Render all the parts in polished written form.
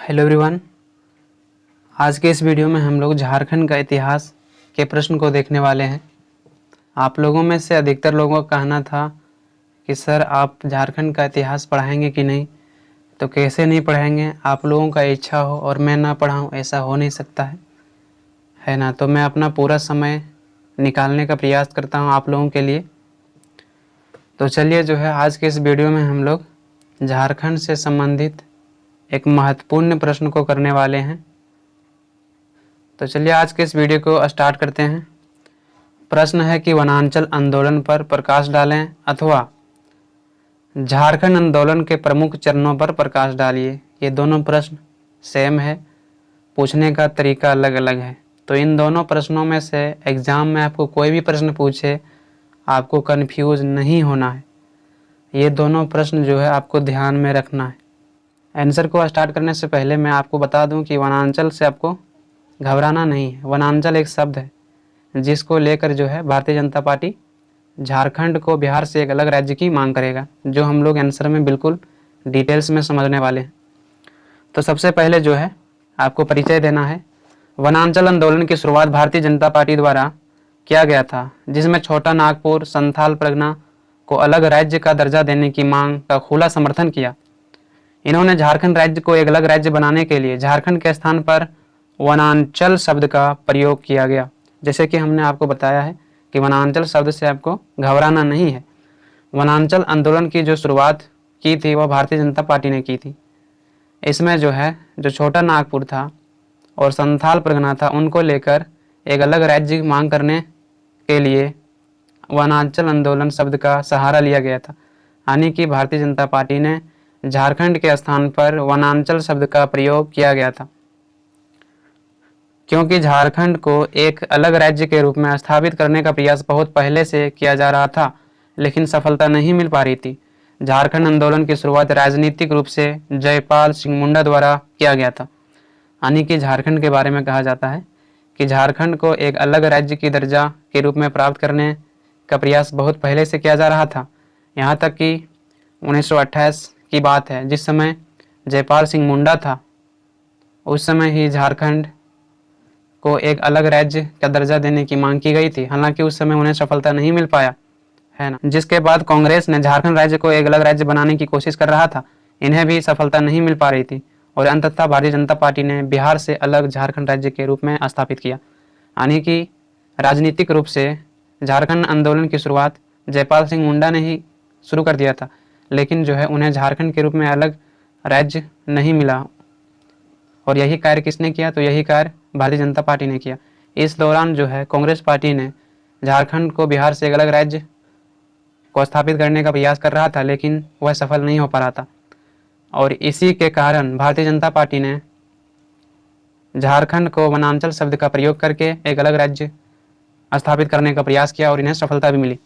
Hello everyone. आज के इस वीडियो में हम लोग झारखंड का इतिहास के प्रश्न को देखने वाले हैं। आप लोगों में से अधिकतर लोगों का कहना था कि सर आप झारखंड का इतिहास पढ़ाएंगे कि नहीं, तो कैसे नहीं पढ़ाएंगे, आप लोगों का इच्छा हो और मैं ना पढ़ाऊं ऐसा हो नहीं सकता है ना। तो मैं अपना पूरा समय निकालने का प्रयास करता हूं आप लोगों के लिए। तो चलिए जो है आज के इस वीडियो में हम लोग झारखंड से संबंधित एक महत्वपूर्ण प्रश्न को करने वाले हैं। तो चलिए आज के इस वीडियो को स्टार्ट करते हैं। प्रश्न है कि वनांचल आंदोलन पर प्रकाश डालें अथवा झारखंड आंदोलन के प्रमुख चरणों पर प्रकाश डालिए। ये दोनों प्रश्न सेम है, पूछने का तरीका अलग अलग है। तो इन दोनों प्रश्नों में से एग्ज़ाम में आपको कोई भी प्रश्न पूछे आपको कन्फ्यूज़ नहीं होना है। ये दोनों प्रश्न जो है आपको ध्यान में रखना है। आंसर को स्टार्ट करने से पहले मैं आपको बता दूं कि वनांचल से आपको घबराना नहीं है। वनांचल एक शब्द है जिसको लेकर जो है भारतीय जनता पार्टी झारखंड को बिहार से एक अलग राज्य की मांग करेगा, जो हम लोग आंसर में बिल्कुल डिटेल्स में समझने वाले हैं। तो सबसे पहले जो है आपको परिचय देना है। वनांचल आंदोलन की शुरुआत भारतीय जनता पार्टी द्वारा किया गया था, जिसमें छोटा नागपुर संथाल परगना को अलग राज्य का दर्जा देने की मांग का खुला समर्थन किया। इन्होंने झारखंड राज्य को एक अलग राज्य बनाने के लिए झारखंड के स्थान पर वनांचल शब्द का प्रयोग किया गया। जैसे कि हमने आपको बताया है कि वनांचल शब्द से आपको घबराना नहीं है। वनांचल आंदोलन की जो शुरुआत की थी वह भारतीय जनता पार्टी ने की थी। इसमें जो है जो छोटा नागपुर था और संथाल परगना था उनको लेकर एक अलग राज्य की मांग करने के लिए वनांचल आंदोलन शब्द का सहारा लिया गया था। यानी कि भारतीय जनता पार्टी ने झारखंड के स्थान पर वनांचल शब्द का प्रयोग किया गया था, क्योंकि झारखंड को एक अलग राज्य के रूप में स्थापित करने का प्रयास बहुत पहले से किया जा रहा था, लेकिन सफलता नहीं मिल पा रही थी। झारखंड आंदोलन की शुरुआत राजनीतिक रूप से जयपाल सिंह मुंडा द्वारा किया गया था। यानी कि झारखंड के बारे में कहा जाता है कि झारखंड को एक अलग राज्य की दर्जा के रूप में प्राप्त करने का प्रयास बहुत पहले से किया जा रहा था। यहाँ तक कि 1928 की बात है, जिस समय जयपाल सिंह मुंडा था उस समय ही झारखंड को एक अलग राज्य का दर्जा देने की मांग की गई थी। हालांकि उस समय उन्हें सफलता नहीं मिल पाया, है ना। जिसके बाद कांग्रेस ने झारखंड राज्य को एक अलग राज्य बनाने की कोशिश कर रहा था, इन्हें भी सफलता नहीं मिल पा रही थी और अंततः भारतीय जनता पार्टी ने बिहार से अलग झारखंड राज्य के रूप में स्थापित किया। यानी कि राजनीतिक रूप से झारखंड आंदोलन की शुरुआत जयपाल सिंह मुंडा ने ही शुरू कर दिया था, लेकिन जो है उन्हें झारखंड के रूप में अलग राज्य नहीं मिला। और यही कार्य किसने किया? तो यही कार्य भारतीय जनता पार्टी ने किया। इस दौरान जो है कांग्रेस पार्टी ने झारखंड को बिहार से एक अलग राज्य को स्थापित करने का प्रयास कर रहा था, लेकिन वह सफल नहीं हो पा रहा था। और इसी के कारण भारतीय जनता पार्टी ने झारखंड को वनांचल शब्द का प्रयोग करके एक अलग राज्य स्थापित करने का प्रयास किया और इन्हें सफलता भी मिली।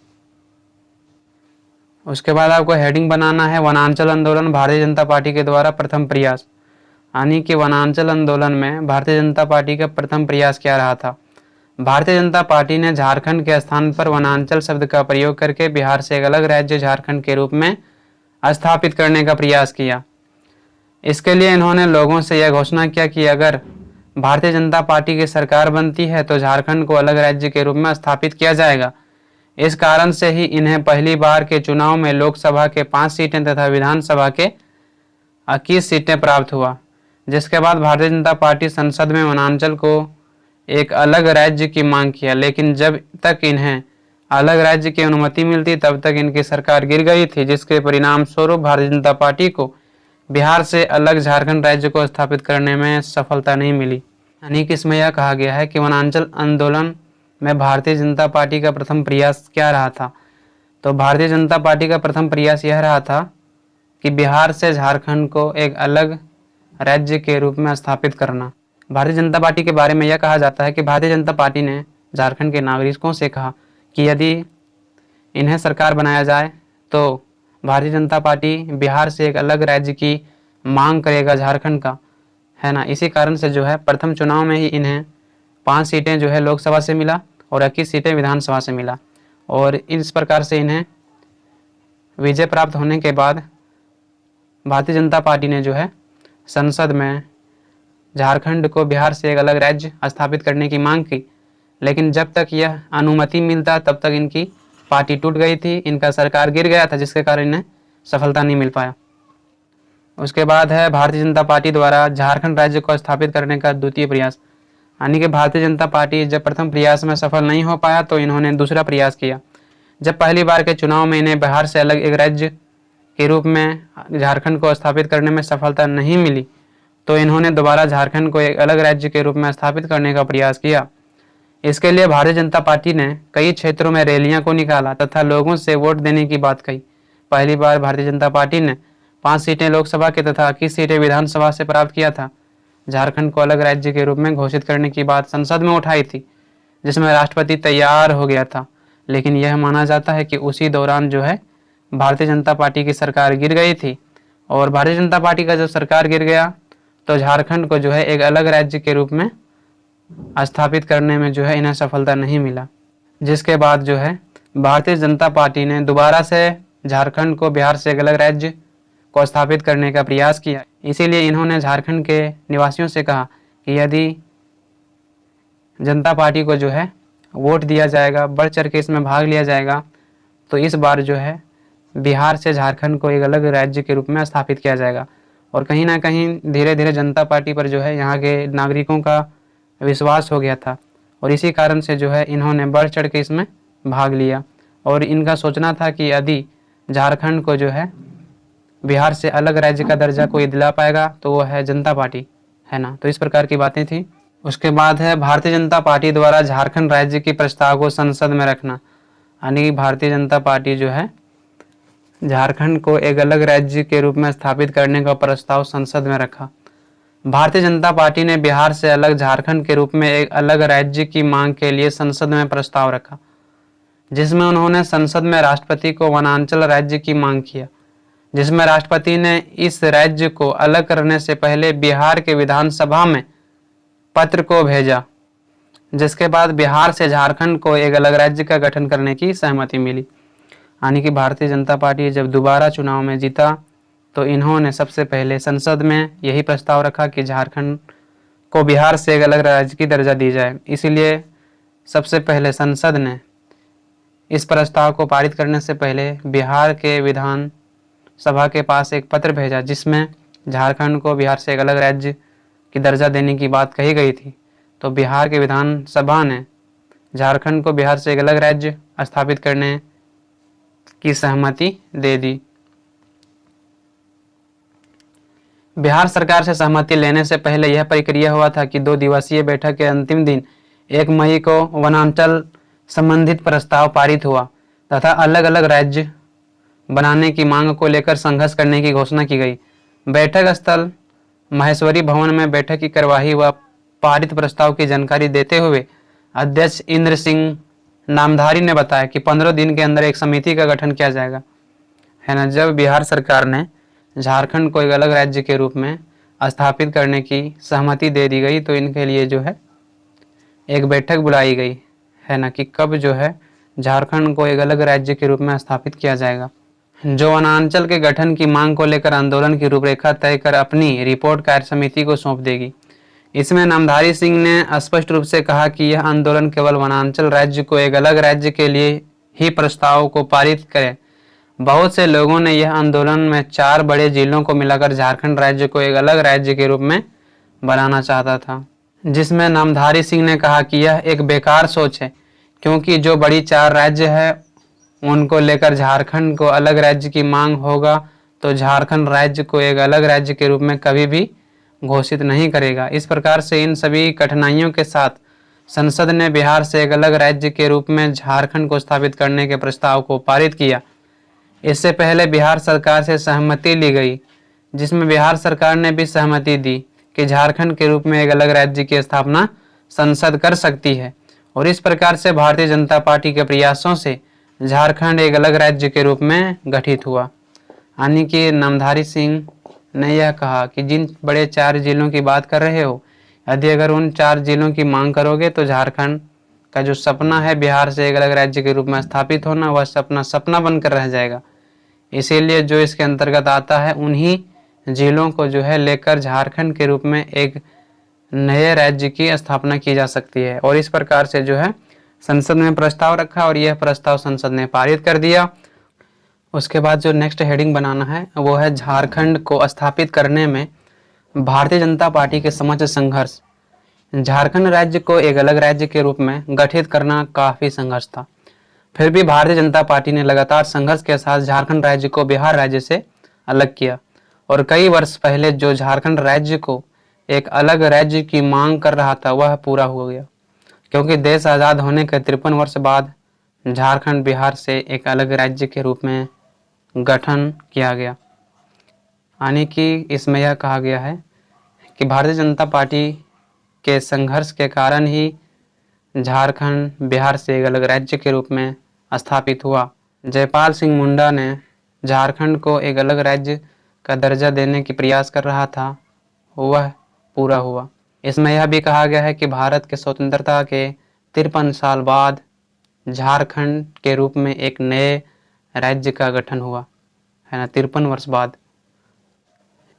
उसके बाद आपको हेडिंग बनाना है वनांचल आंदोलन भारतीय जनता पार्टी के द्वारा प्रथम प्रयास। यानी कि वनांचल आंदोलन में भारतीय जनता पार्टी का प्रथम प्रयास क्या रहा था? भारतीय जनता पार्टी ने झारखंड के स्थान पर वनांचल शब्द का प्रयोग करके बिहार से एक अलग राज्य झारखंड के रूप में स्थापित करने का प्रयास किया। इसके लिए इन्होंने लोगों से यह घोषणा किया कि अगर भारतीय जनता पार्टी की सरकार बनती है तो झारखंड को अलग राज्य के रूप में स्थापित किया जाएगा। इस कारण से ही इन्हें पहली बार के चुनाव में लोकसभा के 5 सीटें तथा विधानसभा के 21 सीटें प्राप्त हुआ। जिसके बाद भारतीय जनता पार्टी संसद में वनांचल को एक अलग राज्य की मांग किया, लेकिन जब तक इन्हें अलग राज्य की अनुमति मिलती तब तक इनकी सरकार गिर गई थी, जिसके परिणाम स्वरूप भारतीय जनता पार्टी को बिहार से अलग झारखंड राज्य को स्थापित करने में सफलता नहीं मिली। यानी कि इसमें यह कहा गया है कि वनांचल आंदोलन में भारतीय जनता पार्टी का प्रथम प्रयास क्या रहा था? तो भारतीय जनता पार्टी का प्रथम प्रयास यह रहा था कि बिहार से झारखंड को एक अलग राज्य के रूप में स्थापित करना। भारतीय जनता पार्टी के बारे में यह कहा जाता है कि भारतीय जनता पार्टी ने झारखंड के नागरिकों से कहा कि यदि इन्हें सरकार बनाया जाए तो भारतीय जनता पार्टी बिहार से एक अलग राज्य की मांग करेगा झारखंड का, है ना। इसी कारण से जो है प्रथम चुनाव में ही इन्हें 5 सीटें जो है लोकसभा से मिला और 21 सीटें विधानसभा से मिला। और इस प्रकार से इन्हें विजय प्राप्त होने के बाद भारतीय जनता पार्टी ने जो है संसद में झारखंड को बिहार से एक अलग राज्य स्थापित करने की मांग की, लेकिन जब तक यह अनुमति मिलता तब तक इनकी पार्टी टूट गई थी, इनका सरकार गिर गया था, जिसके कारण इन्हें सफलता नहीं मिल पाया। उसके बाद है भारतीय जनता पार्टी द्वारा झारखंड राज्य को स्थापित करने का द्वितीय प्रयास। यानी कि भारतीय जनता पार्टी जब प्रथम प्रयास में सफल नहीं हो पाया तो इन्होंने दूसरा प्रयास किया। जब पहली बार के चुनाव में इन्हें बिहार से अलग एक राज्य के रूप में झारखंड को स्थापित करने में सफलता नहीं मिली तो इन्होंने दोबारा झारखंड को एक अलग राज्य के रूप में स्थापित करने का प्रयास किया। इसके लिए भारतीय जनता पार्टी ने कई क्षेत्रों में रैलियां को निकाला तथा लोगों से वोट देने की बात कही। पहली बार भारतीय जनता पार्टी ने 5 सीटें लोकसभा के तथा 21 सीटें विधानसभा से प्राप्त किया था। झारखंड को अलग राज्य के रूप में घोषित करने की बात संसद में उठाई थी, जिसमें राष्ट्रपति तैयार हो गया था, लेकिन यह माना जाता है कि उसी दौरान जो है भारतीय जनता पार्टी की सरकार गिर गई थी। और भारतीय जनता पार्टी का जब सरकार गिर गया तो झारखंड को जो है एक अलग राज्य के रूप में स्थापित करने में जो है इन्हें सफलता नहीं मिला, जिसके बाद जो है भारतीय जनता पार्टी ने दोबारा से झारखंड को बिहार से एक अलग राज्य को स्थापित करने का प्रयास किया। इसीलिए इन्होंने झारखंड के निवासियों से कहा कि यदि जनता पार्टी को जो है वोट दिया जाएगा, बढ़ चढ़ के इसमें भाग लिया जाएगा, तो इस बार जो है बिहार से झारखंड को एक अलग राज्य के रूप में स्थापित किया जाएगा। और कहीं ना कहीं धीरे धीरे जनता पार्टी पर जो है यहाँ के नागरिकों का विश्वास हो गया था और इसी कारण से जो है इन्होंने बढ़ चढ़ के इसमें भाग लिया। और इनका सोचना था कि यदि झारखंड को जो है बिहार से अलग राज्य का दर्जा कोई दिला पाएगा तो वो है जनता पार्टी, है ना। तो इस प्रकार की बातें थी। उसके बाद है भारतीय जनता पार्टी द्वारा झारखंड राज्य की प्रस्ताव को संसद में रखना। यानी कि भारतीय जनता पार्टी जो है झारखंड को एक अलग राज्य के रूप में स्थापित करने का प्रस्ताव संसद में रखा। भारतीय जनता पार्टी ने बिहार से अलग झारखंड के रूप में एक अलग राज्य की मांग के लिए संसद में प्रस्ताव रखा, जिसमें उन्होंने संसद में राष्ट्रपति को वनांचल राज्य की मांग किया, जिसमें राष्ट्रपति ने इस राज्य को अलग करने से पहले बिहार के विधानसभा में पत्र को भेजा, जिसके बाद बिहार से झारखंड को एक अलग राज्य का गठन करने की सहमति मिली। यानी कि भारतीय जनता पार्टी जब दोबारा चुनाव में जीता तो इन्होंने सबसे पहले संसद में यही प्रस्ताव रखा कि झारखंड को बिहार से एक अलग राज्य की दर्जा दी जाए। इसीलिए सबसे पहले संसद ने इस प्रस्ताव को पारित करने से पहले बिहार के विधान सभा के पास एक पत्र भेजा, जिसमें झारखंड को बिहार से एक अलग राज्य की दर्जा देने की बात कही गई थी। तो बिहार के विधानसभा ने झारखंड को बिहार से एक अलग राज्य स्थापित करने की सहमति दे दी। बिहार सरकार से सहमति लेने से पहले यह प्रक्रिया हुआ था कि 2 दिवसीय बैठक के अंतिम दिन 1 मई को वनांचल संबंधित प्रस्ताव पारित हुआ तथा अलग अलग राज्य बनाने की मांग को लेकर संघर्ष करने की घोषणा की गई। बैठक स्थल महेश्वरी भवन में बैठक की कार्यवाही व पारित प्रस्ताव की जानकारी देते हुए अध्यक्ष इंद्र सिंह नामधारी ने बताया कि 15 दिन के अंदर एक समिति का गठन किया जाएगा, है ना। जब बिहार सरकार ने झारखंड को एक अलग राज्य के रूप में स्थापित करने की सहमति दे दी गई तो इनके लिए जो है एक बैठक बुलाई गई, है ना, कि कब जो है झारखंड को एक अलग राज्य के रूप में स्थापित किया जाएगा। जो वनांचल के गठन की मांग को लेकर आंदोलन की रूपरेखा तय कर अपनी रिपोर्ट कार्य समिति को सौंप देगी। इसमें नामधारी सिंह ने स्पष्ट रूप से कहा कि यह आंदोलन केवल वनांचल राज्य को एक अलग राज्य के लिए ही प्रस्ताव को पारित करे। बहुत से लोगों ने यह आंदोलन में 4 बड़े जिलों को मिलाकर झारखंड राज्य को एक अलग राज्य के रूप में बनाना चाहता था, जिसमें नामधारी सिंह ने कहा कि यह एक बेकार सोच है, क्योंकि जो बड़ी 4 राज्य है उनको लेकर झारखंड को अलग राज्य की मांग होगा तो झारखंड राज्य को एक अलग राज्य के रूप में कभी भी घोषित नहीं करेगा। इस प्रकार से इन सभी कठिनाइयों के साथ संसद ने बिहार से एक अलग राज्य के रूप में झारखंड को स्थापित करने के प्रस्ताव को पारित किया। इससे पहले बिहार सरकार से सहमति ली गई, जिसमें बिहार सरकार ने भी सहमति दी कि झारखंड के रूप में एक अलग राज्य की स्थापना संसद कर सकती है। और इस प्रकार से भारतीय जनता पार्टी के प्रयासों से झारखंड एक अलग राज्य के रूप में गठित हुआ। यानी कि नामधारी सिंह ने यह कहा कि जिन बड़े 4 जिलों की बात कर रहे हो, यदि अगर उन 4 जिलों की मांग करोगे तो झारखंड का जो सपना है बिहार से एक अलग राज्य के रूप में स्थापित होना, वह सपना बनकर रह जाएगा। इसीलिए जो इसके अंतर्गत आता है उन्हीं जिलों को जो है लेकर झारखंड के रूप में एक नए राज्य की स्थापना की जा सकती है। और इस प्रकार से जो है संसद में प्रस्ताव रखा और यह प्रस्ताव संसद ने पारित कर दिया। उसके बाद जो नेक्स्ट हेडिंग बनाना है वो है झारखंड को स्थापित करने में भारतीय जनता पार्टी के समक्ष संघर्ष। झारखंड राज्य को एक अलग राज्य के रूप में गठित करना काफ़ी संघर्ष था। फिर भी भारतीय जनता पार्टी ने लगातार संघर्ष के साथ झारखंड राज्य को बिहार राज्य से अलग किया और कई वर्ष पहले जो झारखंड राज्य को एक अलग राज्य की मांग कर रहा था वह पूरा हो गया, क्योंकि देश आज़ाद होने के 53 वर्ष बाद झारखंड बिहार से एक अलग राज्य के रूप में गठन किया गया। यानी कि इसमें यह कहा गया है कि भारतीय जनता पार्टी के संघर्ष के कारण ही झारखंड बिहार से एक अलग राज्य के रूप में स्थापित हुआ। जयपाल सिंह मुंडा ने झारखंड को एक अलग राज्य का दर्जा देने की प्रयास कर रहा था, वह पूरा हुआ। इसमें यह भी कहा गया है कि भारत के स्वतंत्रता के 53 साल बाद झारखंड के रूप में एक नए राज्य का गठन हुआ है ना, 53 वर्ष बाद।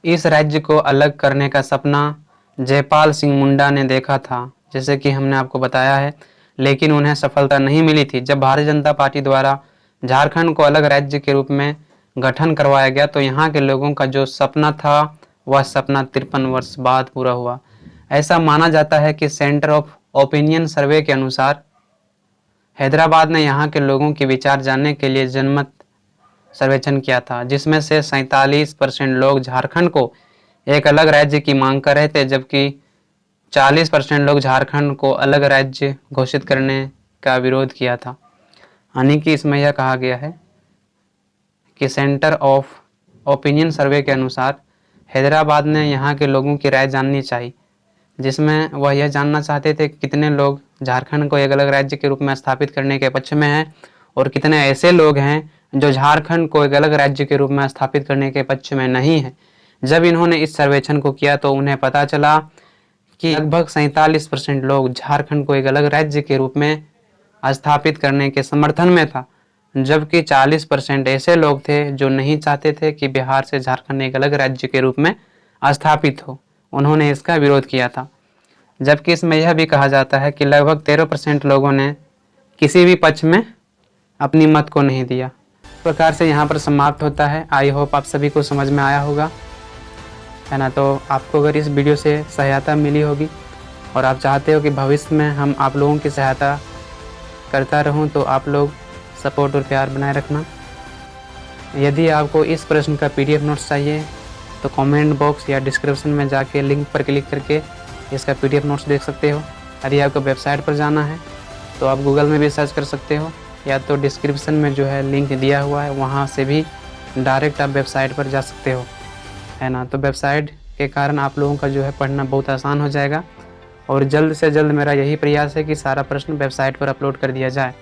इस राज्य को अलग करने का सपना जयपाल सिंह मुंडा ने देखा था, जैसे कि हमने आपको बताया है, लेकिन उन्हें सफलता नहीं मिली थी। जब भारतीय जनता पार्टी द्वारा झारखंड को अलग राज्य के रूप में गठन करवाया गया तो यहाँ के लोगों का जो सपना था वह सपना 53 वर्ष बाद पूरा हुआ। ऐसा माना जाता है कि सेंटर ऑफ ओपिनियन सर्वे के अनुसार हैदराबाद ने यहाँ के लोगों के विचार जानने के लिए जनमत सर्वेक्षण किया था, जिसमें से 47% लोग झारखंड को एक अलग राज्य की मांग कर रहे थे, जबकि 40% लोग झारखंड को अलग राज्य घोषित करने का विरोध किया था। यानी कि इसमें यह कहा गया है कि सेंटर ऑफ ओपिनियन सर्वे के अनुसार हैदराबाद ने यहाँ के लोगों की राय जाननी चाहिए, जिसमें वह यह जानना चाहते थे कि कितने लोग झारखंड को एक अलग राज्य के रूप में स्थापित करने के पक्ष में हैं और कितने ऐसे लोग हैं जो झारखंड को एक अलग राज्य के रूप में स्थापित करने के पक्ष में नहीं है। जब इन्होंने इस सर्वेक्षण को किया तो उन्हें पता चला कि लगभग 47% लोग झारखंड को एक अलग राज्य के रूप में स्थापित करने के समर्थन में था, जबकि 40% ऐसे लोग थे जो नहीं चाहते थे कि बिहार से झारखंड एक अलग राज्य के रूप में स्थापित हो। उन्होंने इसका विरोध किया था। जबकि इसमें यह भी कहा जाता है कि लगभग 13% लोगों ने किसी भी पक्ष में अपनी मत को नहीं दिया। इस प्रकार से यहाँ पर समाप्त होता है। आई होप आप सभी को समझ में आया होगा, है ना। तो आपको अगर इस वीडियो से सहायता मिली होगी और आप चाहते हो कि भविष्य में हम आप लोगों की सहायता करता रहूं, तो आप लोग सपोर्ट और प्यार बनाए रखना। यदि आपको इस प्रश्न का PDF नोट्स चाहिए तो कमेंट बॉक्स या डिस्क्रिप्शन में जाके लिंक पर क्लिक करके इसका PDF नोट्स देख सकते हो। यदि आपको वेबसाइट पर जाना है तो आप गूगल में भी सर्च कर सकते हो, या तो डिस्क्रिप्शन में जो है लिंक दिया हुआ है वहाँ से भी डायरेक्ट आप वेबसाइट पर जा सकते हो, है ना। तो वेबसाइट के कारण आप लोगों का जो है पढ़ना बहुत आसान हो जाएगा और जल्द से जल्द मेरा यही प्रयास है कि सारा प्रश्न वेबसाइट पर अपलोड कर दिया जाए।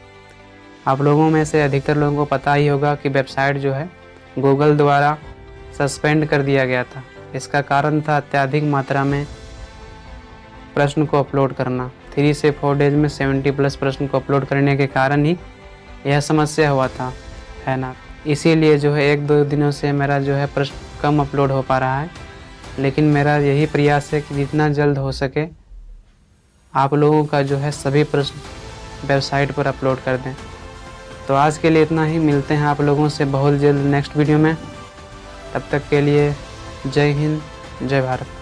आप लोगों में से अधिकतर लोगों को पता ही होगा कि वेबसाइट जो है गूगल द्वारा सस्पेंड कर दिया गया था। इसका कारण था अत्यधिक मात्रा में प्रश्न को अपलोड करना। 3 से 4 डेज में 70+ प्रश्न को अपलोड करने के कारण ही यह समस्या हुआ था, है ना। इसीलिए जो है 1-2 दिनों से मेरा जो है प्रश्न कम अपलोड हो पा रहा है, लेकिन मेरा यही प्रयास है कि जितना जल्द हो सके आप लोगों का जो है सभी प्रश्न वेबसाइट पर अपलोड कर दें। तो आज के लिए इतना ही। मिलते हैं आप लोगों से बहुत जल्द नेक्स्ट वीडियो में। तब तक के लिए जय हिंद, जय भारत।